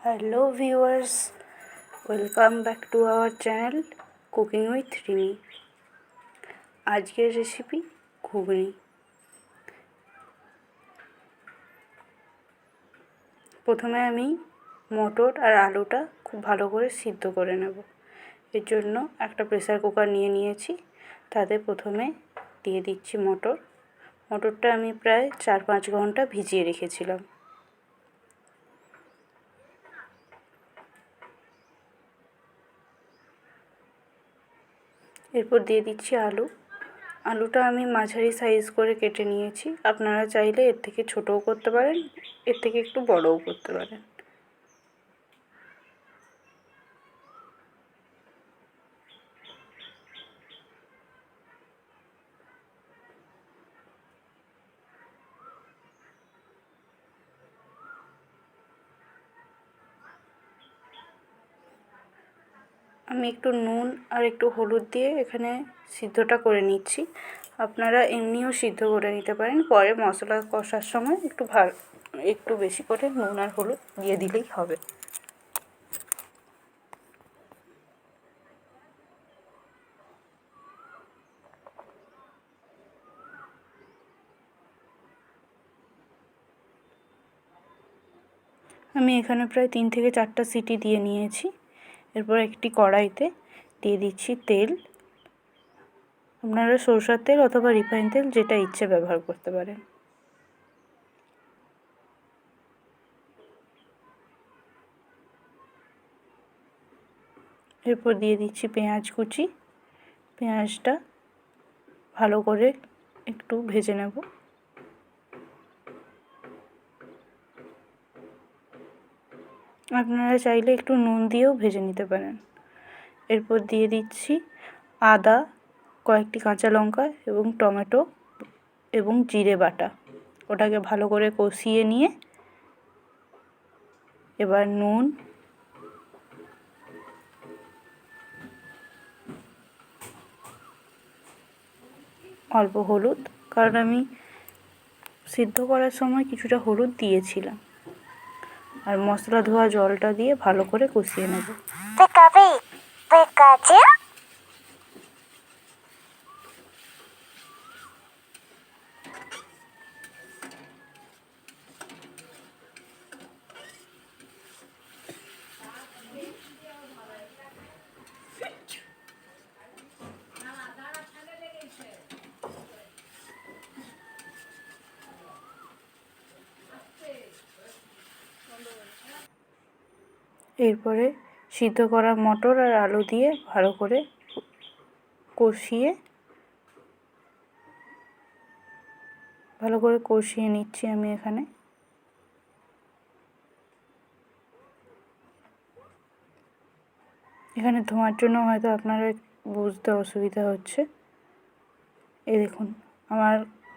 Hello viewers, welcome back to our channel cooking with Rimi. আজকের recipe ঘুগনি। প্রথমে আমি মটর আর আলুটা খুব ভালো করে সিদ্ধ করে নেব। এর জন্য একটা প্রেসার কুকার নিয়ে নিয়েছি। তাতে প্রথমে দিয়ে দিচ্ছি মটরটা আমি প্রায় 4-5 ঘন্টা ভিজিয়ে রেখেছিলাম। এরপর দিয়ে দিচ্ছি আলুটা আমি মাঝারি সাইজ করে কেটে নিয়েছি। আপনারা চাইলে এর থেকে ছোটও করতে পারেন, এর থেকে একটু বড়ও করতে পারেন। আমি একটু নুন আর একটু হলুদ দিয়ে এখানে সিদ্ধটা করে নিচ্ছি। আপনারা এমনিও সিদ্ধ করে নিতে পারেন, পরে মশলা কষার সময় একটু বেশি করে নুন আর হলুদ দিয়ে দিলেই হবে। আমি এখানে প্রায় 3 থেকে 4টা সিটি দিয়ে নিয়েছি। এরপর একটি কড়াইতে দিয়ে দিচ্ছি তেল। আপনারা সরষের তেল অথবা রিফাইন তেল যেটা ইচ্ছে ব্যবহার করতে পারেন। এরপর দিয়ে দিচ্ছি পেঁয়াজ কুচি। পেঁয়াজটা ভালো করে একটু ভেজে নেব। আপনারা চাইলে একটু নুন দিয়েও ভেজে নিতে পারেন। এরপর দিয়ে দিচ্ছি আদা, কয়েকটি কাঁচা লঙ্কা এবং টমেটো এবং জিরে বাটা। ওটাকে ভালো করে কষিয়ে নিয়ে এবার নুন, অল্প হলুদ, কারণ আমি সিদ্ধ করার সময় কিছুটা হলুদ দিয়েছিলাম, আর মশলা ধোয়া জলটা দিয়ে ভালো করে কষিয়ে নেব। এরপরে সিদ্ধ করা মটর আর আলু দিয়ে ভালো করে কষিয়ে নিচ্ছি আমি এখানে। ধোঁয়ার জন্য হয়তো আপনারা বুঝতে অসুবিধা হচ্ছে। এই দেখুন, আমার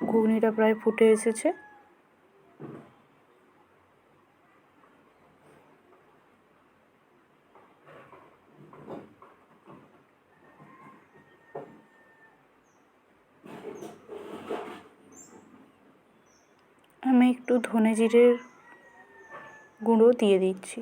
ঘুগনিটা প্রায় ফুটে এসেছে। আমি একটু ধনে জিরের গুঁড়ো দিয়ে দিচ্ছি।